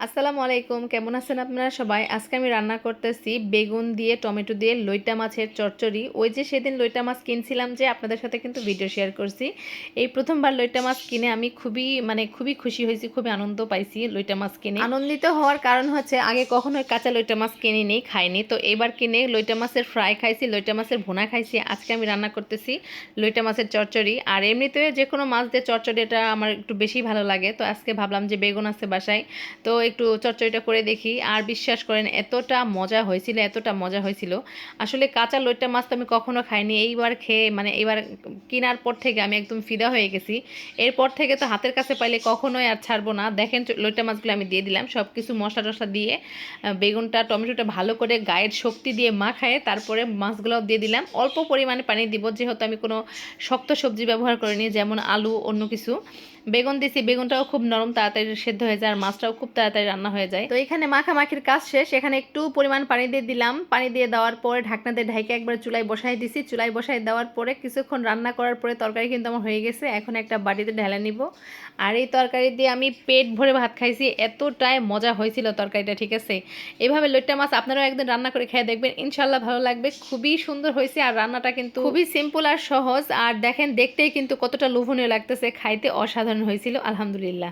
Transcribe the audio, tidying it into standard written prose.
আসসালামু আলাইকুম, কেমন আছেন আপনারা সবাই? আজকে আমি রান্না করতেছি বেগুন দিয়ে টমেটো দিয়ে লইটা মাছের চচ্চড়ি। ওই যে সেদিন লইটা মাছ কিনছিলাম যে আপনাদের সাথে কিন্তু ভিডিও শেয়ার করছি। এই প্রথমবার লইটা মাছ কিনে আমি খুবই খুশি হয়েছি, খুবই আনন্দ পাইছি লইটা মাছ কিনে। আনন্দিত হওয়ার কারণ হচ্ছে আগে কখনোই কাঁচা লইটা মাছ কিনিনি, খাইনি। তো এবার কিনে লইটা মাছের ফ্রাই খাইছি, লইটা মাছের ভুনা খাইছি। আজকে আমি রান্না করতেছি লইটা মাছের চচ্চড়ি। আর এমনিতে যে কোনো মাছ দিয়ে চচ্চড়ি এটা আমার একটু বেশি ভালো লাগে। তো আজকে ভাবলাম যে বেগুন আছে বাসায়, তো একটু চচ্চড়িটা করে দেখি। আর বিশ্বাস করেন এতটা মজা হয়েছিল। আসলে কাঁচা লইট্টা মাছ তো আমি কখনো খাইনি, এইবার খেয়ে এইবার কেনার পর থেকে আমি একদম ফিদা হয়ে গেছি। এরপর থেকে তো হাতের কাছে পাইলে কখনোই আর ছাড়বো না। দেখেন লইট্টা মাছগুলো আমি দিয়ে দিলাম, সব কিছু মশলা টশলা দিয়ে বেগুনটা টমেটোটা ভালো করে গায়ের শক্তি দিয়ে মাখায়ে তারপরে মাছগুলোও দিয়ে দিলাম। অল্প পরিমাণে পানি দিব, যেহেতু আমি কোনো শক্ত সবজি ব্যবহার করিনি, যেমন আলু অন্য কিছু। বেগুন দিছি, বেগুনটাও খুব নরম, তাড়াতাড়ি সেদ্ধ হয়ে যায়, আর মাছটাও খুব তাড়াতাড়ি রান্না হয়ে যায়। তো এখানে মাখামাখির কাজ শেষ। এখানে একটু পরিমাণ পানি দিয়ে দিলাম, পানি দিয়ে দেওয়ার পরে ঢাকনা দিয়ে ঢাইকে একবার চুলায় বসাই দিছি। চুলায় বসাই দেওয়ার পরে কিছুক্ষণ রান্না করার পরে তরকারি কিন্তু আমার হয়ে গেছে। এখন একটা বাটিতে ঢেলে নিব। আর এই তরকারি দিয়ে আমি পেট ভরে ভাত খাইছি, এতটাই মজা হয়েছিল তরকারিটা। ঠিক আছে, এভাবে লইট্টা মাছ আপনারাও একদিন রান্না করে খেয়ে দেখবেন, ইনশাল্লাহ ভালো লাগবে। খুবই সুন্দর হয়েছে, আর রান্নাটা কিন্তু খুবই সিম্পল আর সহজ। আর দেখেন দেখতেই কিন্তু কতটা লোভনীয় লাগতেছে, খাইতে অসাধারণ হয়েছিল। আলহামদুলিল্লাহ।